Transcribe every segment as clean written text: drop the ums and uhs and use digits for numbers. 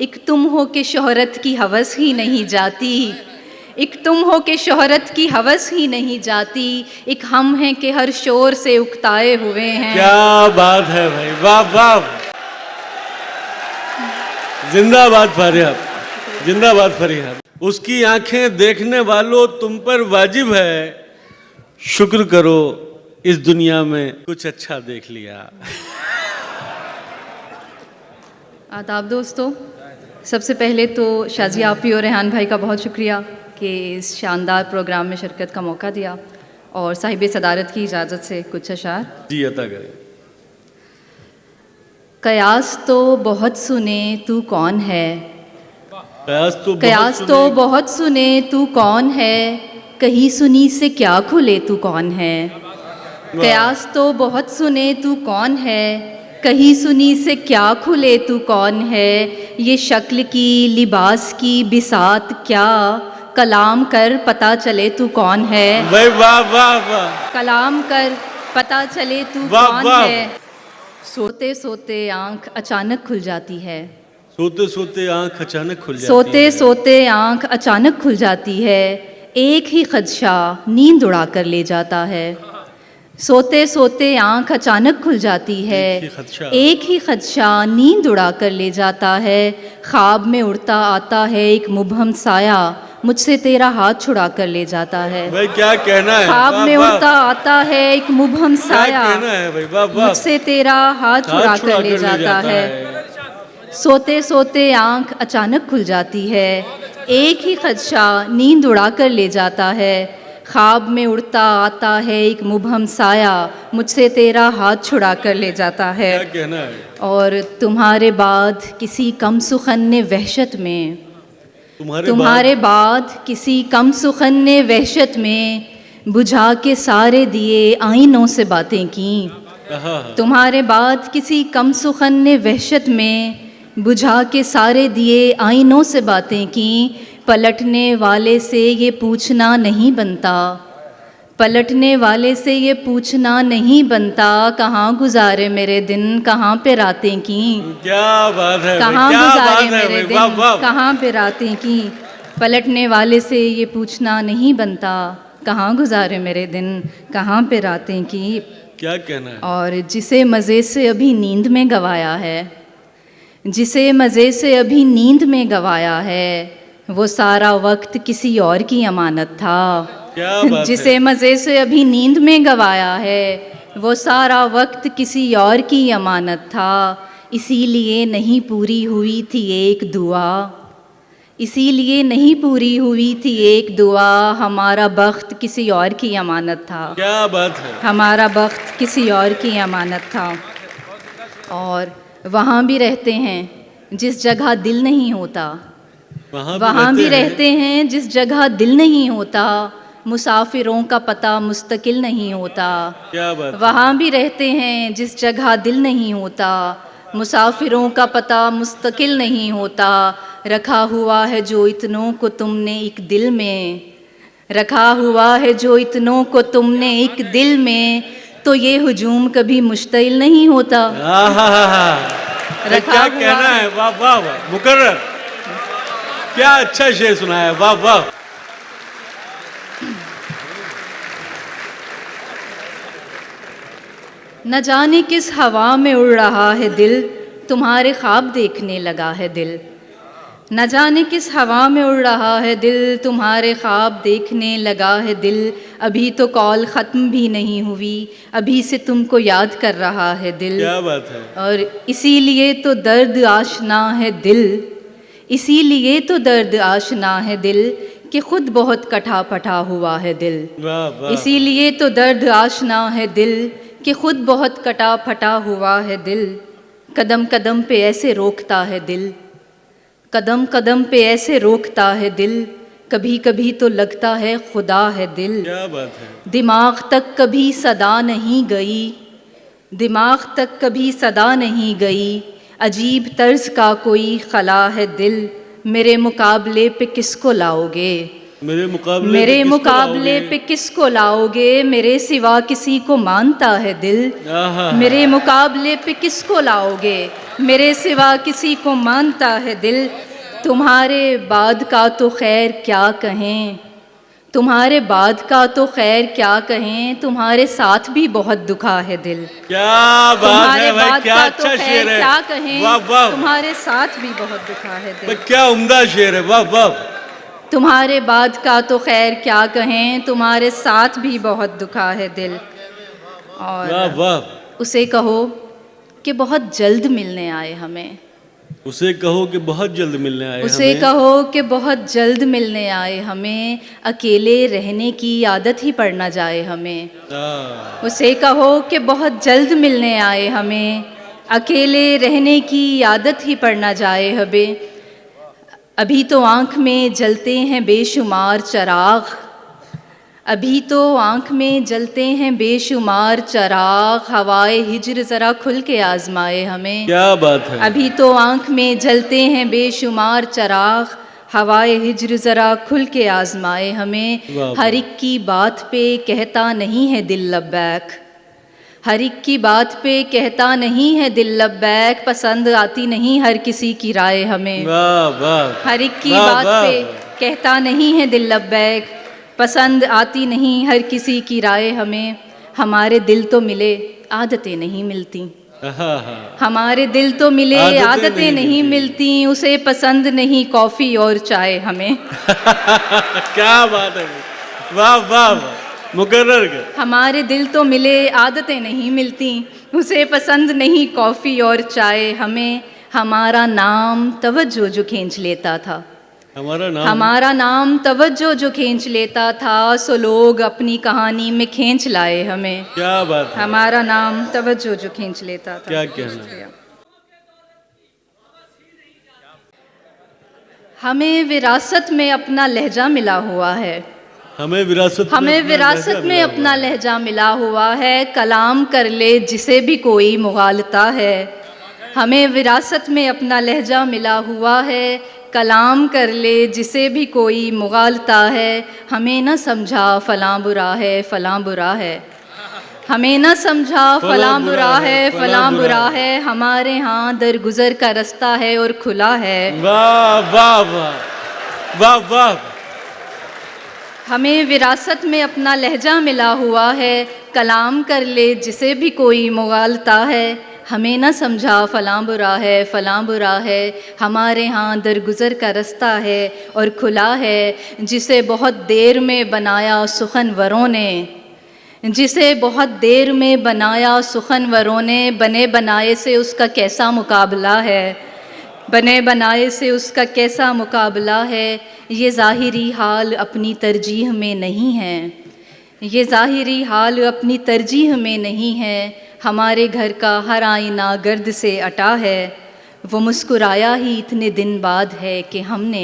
एक तुम हो के शोहरत की हवस ही नहीं जाती, एक तुम हो के शोहरत की हवस ही नहीं जाती, एक हम हैं कि हर शोर से उकताए हुए हैं। क्या बात है भाई, वाह वाह, जिंदाबाद फरियाद, जिंदाबाद फरियाद। उसकी आंखें देखने वालों तुम पर वाजिब है, शुक्र करो इस दुनिया में कुछ अच्छा देख लिया। आदाब दोस्तों, सबसे पहले तो शाजी आपी और रेहान भाई का बहुत शुक्रिया कि इस शानदार प्रोग्राम में शिरकत का मौका दिया और साहिब सदारत की इजाज़त से कुछ अशार जी अता करें। कयास तो बहुत सुने तू कौन है, कयास तो बहुत सुने तू कौन है, कहीं सुनी से क्या खुले तू कौन है। कयास तो बहुत सुने तू कौन है, कहीं सुनी से क्या खुले तू कौन है। ये शक्ल की लिबास की बिसात क्या, कलाम कर पता चले तू कौन है। भाई वाह वाह वाह, कलाम कर पता चले तू वाह, कौन वाह। है। सोते सोते आंख अचानक खुल जाती है, सोते सोते आंख अचानक खुल जाती सोते है। सोते आंख अचानक खुल जाती है, एक ही खदशा नींद उड़ा कर ले जाता है। सोते सोते आंख अचानक खुल जाती है, एक ही खदशा नींद उड़ा कर ले जाता है। ख्वाब में उड़ता आता है एक मुबहम साया, मुझसे तेरा हाथ छुड़ा कर ले जाता है। भाई क्या कहना है, ख्वाब वाह, में वाह। उड़ता आता है एक मुबहम क्या साया, कहना है भाई, वाह वाह। मुझसे तेरा हाथ छुड़ा कर ले जाता है। सोते सोते आंख अचानक खुल जाती है, एक ही खदशा नींद उड़ा कर ले जाता है। ख्वाब में उड़ता आता है एक मुबहम साया, मुझसे तेरा हाथ छुड़ा कर ले जाता है। क्या कहना है। और तुम्हारे बाद किसी कम सुखन ने वहशत में, तुम्हारे बाद किसी कम सुखन ने वहशत में, बुझा के सारे दिए आईनों से बातें की। तुम्हारे बाद किसी कम सुखन ने वहशत में, बुझा के सारे दिए आईनों से बातें की। पलटने वाले से ये पूछना नहीं बनता, पलटने वाले से ये पूछना नहीं बनता, कहाँ गुजारे मेरे दिन, कहाँ पे रातें की। क्या बात है, कहाँ गुजारे मेरे दिन, वाह वाह। कहाँ पे रातें की। पलटने वाले से ये पूछना नहीं बनता, कहाँ गुजारे मेरे दिन, कहाँ पे रातें की। क्या कहना है। और जिसे मज़े से अभी नींद में गवाया है, जिसे मज़े से अभी नींद में गवाया है, वो सारा वक्त किसी और की अमानत था। क्या बात जिसे है। मज़े से अभी नींद में गवाया है, वो सारा वक्त किसी और की अमानत था। इसीलिए नहीं पूरी हुई थी एक दुआ, इसीलिए नहीं पूरी हुई थी एक दुआ, हमारा बख्त किसी और की अमानत था। क्या बात है। हमारा बख्त किसी और की अमानत था। और वहाँ भी रहते हैं जिस जगह दिल नहीं होता, वहाँ भी रहते हैं जिस जगह दिल नहीं होता, मुसाफिरों का पता मुस्तकिल नहीं होता। क्या बात। वहाँ भी रहते हैं जिस जगह दिल नहीं होता, मुसाफिरों का पता मुस्तकिल नहीं होता। रखा हुआ है जो इतनों को तुमने एक दिल में, रखा हुआ है जो इतनों को तुमने एक दिल में, तो ये हुजूम कभी मुश्तिल नहीं होता। क्या कहना है, वाह वाह वाह। मुकर्रर, क्या अच्छा शेर सुनाया, वाह वाह। न जाने किस हवा में उड़ रहा है दिल, तुम्हारे ख्वाब देखने लगा है दिल। न जाने किस हवा में उड़ रहा है दिल, तुम्हारे ख्वाब देखने लगा है दिल। अभी तो कॉल ख़त्म भी नहीं हुई, अभी से तुमको याद कर रहा है दिल। क्या बात है। और इसीलिए तो दर्द आशना है दिल, इसीलिए तो दर्द आशना है दिल, कि खुद बहुत कटा पटा हुआ है दिल। वाह वाह। इसीलिए तो दर्द आशना है दिल, कि खुद बहुत कटा फटा हुआ है दिल। कदम कदम पे ऐसे रोकता है दिल, कदम कदम पे ऐसे रोकता है दिल, कभी कभी तो लगता है खुदा है दिल। क्या बात है। दिमाग तक कभी सदा नहीं गई, दिमाग तक कभी सदा नहीं गई, अजीब तर्ज का कोई खला है दिल। मेरे मुकाबले पे किसको लाओगे, मेरे मुकाबले पे किसको लाओगे, मेरे सिवा किसी को मानता है दिल। आहा। मेरे मुकाबले पे किसको लाओगे, मेरे सिवा किसी को मानता है दिल। तुम्हारे बाद का तो खैर क्या कहें, तुम्हारे बाद का तो खैर क्या कहें, तुम्हारे साथ भी बहुत दुखा है दिल। क्या बात तुम्हारे है भाई, बाद क्या का अच्छा तो शेर खैर है। क्या कहें, वाह वाह, तुम्हारे साथ भी बहुत दुखा है दिल। क्या उम्दा शेर है, वाह वाह। तुम्हारे बाद का तो खैर क्या कहें, तुम्हारे साथ भी बहुत दुखा है दिल। वाह और वाह। उसे कहो कि बहुत जल्द मिलने आए हमें, उसे कहो कि बहुत जल्द मिलने आए उसे हमें। कहो कि बहुत जल्द मिलने आए हमें, अकेले रहने की आदत ही पड़ ना जाए हमें। उसे कहो कि बहुत जल्द मिलने आए हमें, अकेले रहने की आदत ही पड़ ना जाए हमें। अभी तो आँख में जलते हैं बेशुमार चराग, अभी तो आँख में जलते हैं बेशुमार चराग, हवाए हिज्र ज़रा खुल के आजमाए हमें। क्या बात है। अभी तो आँख में जलते हैं बेशुमार चराग, हवाए हिज्र ज़रा खुल के आजमाए हमें। वाह। हर एक की बात पे कहता नहीं है दिल लब्बैक, हर एक की बात पे कहता नहीं है दिल लब्बैक, पसंद आती नहीं हर किसी की राय हमें। वाह वाह। हर एक की वाह, बात वाह। पे कहता नहीं है दिल लब्बैक, पसंद आती नहीं हर किसी की राय हमें। हमारे दिल तो मिले आदतें नहीं मिलती, हमारे दिल तो मिले आदतें नहीं मिलती, उसे पसंद नहीं कॉफ़ी और चाय हमें। क्या बात है, वाह वाह वाह, मुकर्रर कर। हमारे दिल तो मिले आदतें नहीं मिलती, उसे पसंद नहीं कॉफ़ी और चाय हमें। हमारा नाम तवज्जो जो खींच लेता था, हमारा नाम तवज्जो जो खींच लेता था, सो लोग अपनी कहानी में खींच लाए हमें। क्या बात है। हमारा नाम तवज्जो जो खींच लेता था। क्या कहना। हमें विरासत में अपना लहजा मिला हुआ है, हमें विरासत में अपना लहजा मिला हुआ है, कलाम कर ले जिसे भी कोई मुगालता है। हमें विरासत में अपना लहजा मिला हुआ है, कलाम कर ले जिसे भी कोई मुगालता है। हमें न समझा फ़लाँ बुरा है, फ़लाँ बुरा है, हमें न समझा फ़लाँ बुरा है, फ़लाँ बुरा है, हमारे यहाँ दरगुज़र का रास्ता है और खुला है। वाह वाह वाह वाह वाह। हमें विरासत में अपना लहजा मिला हुआ है, कलाम कर ले जिसे भी कोई मुगालता है। हमें न समझा फ़लाँ बुरा है, फ़लाँ बुरा है, हमारे यहाँ दरगुज़र का रास्ता है और खुला है। जिसे बहुत देर में बनाया सुखनवरों ने, जिसे बहुत देर में बनाया सुखनवरों ने, बने बनाए से उसका कैसा मुकाबला है, बने बनाए से उसका कैसा मुकाबला है। ये ज़ाहिरी हाल अपनी तरजीह में नहीं है, ये ज़ाहिरी हाल अपनी तरजीह में नहीं है। हमारे घर का हर आईना गर्द से अटा है, वो मुस्कुराया ही इतने दिन बाद है कि हमने,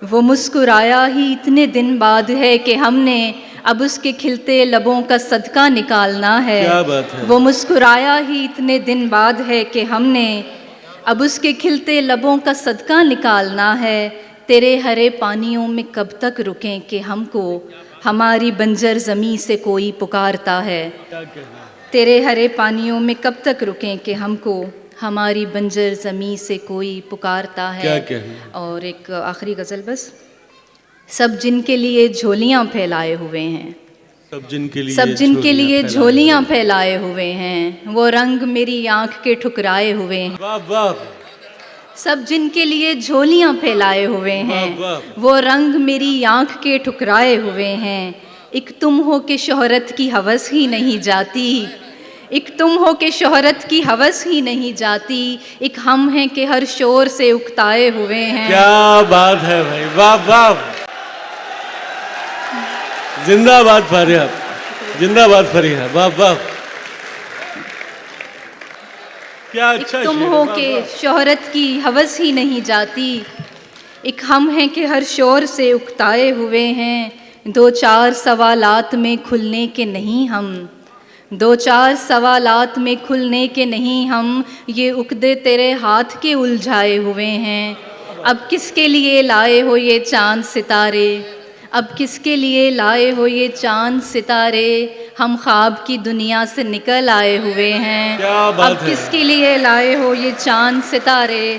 वो मुस्कुराया ही इतने दिन बाद है कि हमने, अब उसके खिलते लबों का सदका निकालना है। क्या बात है। वो मुस्कुराया ही इतने दिन बाद है कि हमने, अब उसके खिलते लबों का सदका निकालना है। तेरे हरे पानियों में कब तक रुकें कि हमको हमारी बंजर ज़मीं से कोई पुकारता है। तेरे हरे पानियों में कब तक रुकें कि हमको हमारी बंजर ज़मीं से कोई पुकारता है। क्या कहना। और एक आखिरी गज़ल बस। सब जिनके लिए झोलियाँ फैलाए हुए हैं, सब जिनके लिए झोलियाँ फैलाए हुए हैं, वो रंग मेरी आँख के ठुकराए हुए हैं। वाह वाह। सब जिनके लिए झोलियाँ फैलाए हुए हैं, वो रंग मेरी आँख के ठुकराए हुए हैं। एक तुम हो के शोहरत की हवस ही नहीं जाती, एक तुम हो के शोहरत की हवस ही नहीं जाती, एक हम हैं कि हर शोर से उकताए हुए हैं। क्या बात है भाई, वाह वाह। जिंदाबाद फारिया, जिंदाबाद फरीहा, वाह वाह। क्या अच्छा। तुम हो के शोहरत की हवस ही नहीं जाती, एक हम हैं कि हर शोर से उकताए हुए हैं। दो चार सवालात में खुलने के नहीं हम, दो चार सवालात में खुलने के नहीं हम, ये उकदे तेरे हाथ के उलझाए हुए हैं। अब किसके लिए लाए हो ये चांद सितारे, अब किसके लिए लाए हो ये चांद सितारे, हम ख्वाब की दुनिया से निकल आए हुए हैं। क्या बात अब है। किसके लिए लाए हो ये चांद सितारे,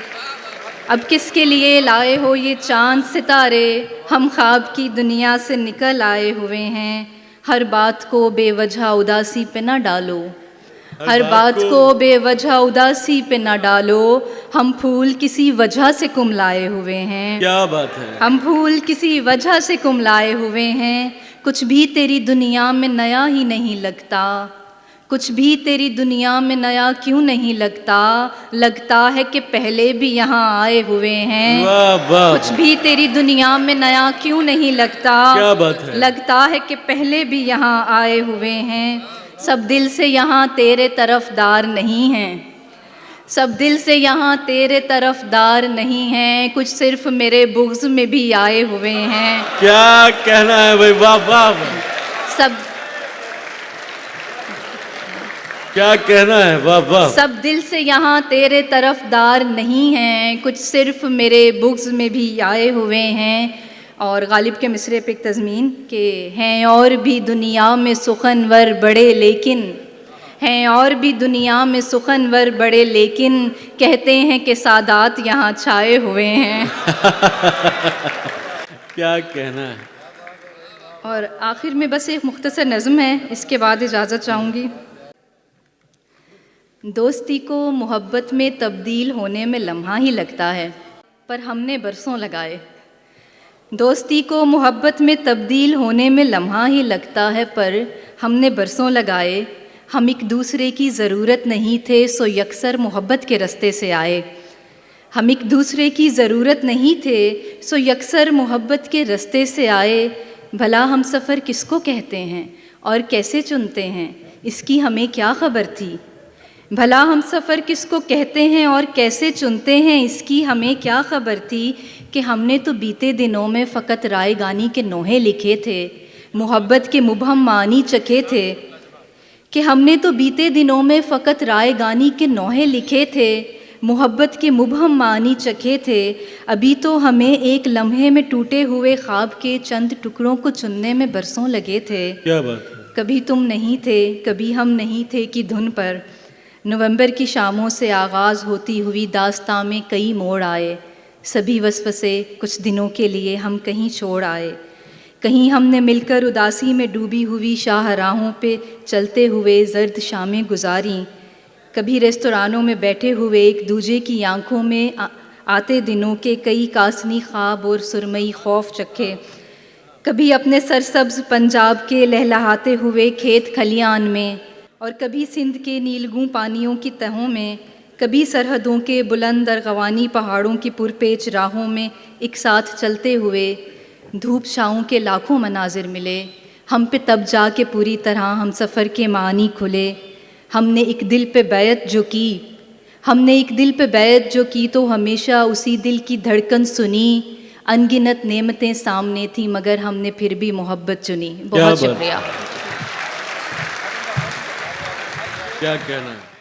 अब किसके लिए लाए हो ये चांद सितारे, हम ख्वाब की दुनिया से निकल आए हुए हैं। हर बात को बेवजह उदासी पे न डालो, हर बात को बेवजह उदासी पे न डालो, हम फूल किसी वजह से कुमलाए हुए हैं। क्या बात है। हम फूल किसी वजह से कुमलाए हुए हैं। कुछ भी तेरी दुनिया में नया ही नहीं लगता, कुछ भी तेरी दुनिया में नया क्यों नहीं लगता, लगता है कि पहले भी यहाँ आए हुए हैं। वाह वाह। कुछ भी तेरी दुनिया में नया क्यों नहीं लगता, क्या बात है। लगता है कि पहले भी यहाँ आए हुए हैं। सब दिल से यहाँ तेरे तरफदार नहीं हैं, सब दिल से यहाँ तेरे तरफदार नहीं हैं, कुछ सिर्फ मेरे बुग़्ज़ में भी आए हुए हैं। क्या कहना है भाई, वाह वाह वाह। सब क्या कहना है, वाह वाह। सब दिल से यहाँ तेरे तरफदार नहीं हैं, कुछ सिर्फ मेरे बुग़्ज़ में भी आए हुए हैं। और गालिब के मिसरे पे एक तज़मीन के हैं और भी दुनिया में सुखनवर बड़े लेकिन, हैं और भी दुनिया में सुखनवर बड़े लेकिन, कहते हैं कि सादात यहाँ छाए हुए हैं। क्या कहना है। और आखिर में बस एक मुख्तसर नज़्म है, इसके बाद इजाज़त चाहूँगी। दोस्ती को मोहब्बत में तब्दील होने में लम्हा ही लगता है, पर हमने बरसों लगाए। दोस्ती को मोहब्बत में तब्दील होने में लम्हा ही लगता है, पर हमने बरसों लगाए। हम एक दूसरे की ज़रूरत नहीं थे, सो यकसर मोहब्बत के रास्ते से आए। हम एक दूसरे की ज़रूरत नहीं थे, सो यकसर मोहब्बत के रास्ते से आए। भला हम सफ़र किसको कहते हैं और कैसे चुनते हैं, इसकी हमें क्या ख़बर थी। भला हम सफ़र किसको कहते हैं और कैसे चुनते हैं, इसकी हमें क्या ख़बर थी। कि हमने तो बीते दिनों में फ़कत राय गानी के नोहे लिखे थे, मोहब्बत के मुबहम मानी चखे थे। कि हमने तो बीते दिनों में फ़कत राय गानी के नोहे लिखे थे, मोहब्बत के मुबहम मानी चखे थे। अभी तो हमें एक लम्हे में टूटे हुए ख्वाब के चंद टुकड़ों को चुनने में बरसों लगे थे। क्या बात है। कभी तुम नहीं थे, कभी हम नहीं थे कि धुन पर नवंबर की शामों से आगाज़ होती हुई दास्तां में कई मोड़ आए। सभी वसवसे कुछ दिनों के लिए हम कहीं छोड़ आए। कहीं हमने मिलकर उदासी में डूबी हुई शाहराहों पे चलते हुए जर्द शामें गुजारी। कभी रेस्तरानों में बैठे हुए एक दूजे की आंखों में आते दिनों के कई कासनी ख्वाब और सुरमई खौफ चखे। कभी अपने सरसब्ज पंजाब के लहलहाते हुए खेत खलियान में, और कभी सिंध के नीलगूं पानियों की तहों में, कभी सरहदों के बुलंद अरगवानी पहाड़ों की पुरपेच राहों में एक साथ चलते हुए। धूप छाँव के लाखों मनाजिर मिले हम पे, तब जाके पूरी तरह हम सफ़र के मानी खुले। हमने एक दिल पे बैत जो की, हमने एक दिल पे बैत जो की, तो हमेशा उसी दिल की धड़कन सुनी। अनगिनत नेमतें सामने थी, मगर हमने फिर भी मोहब्बत चुनी। बहुत शुक्रिया। क्या कहना है।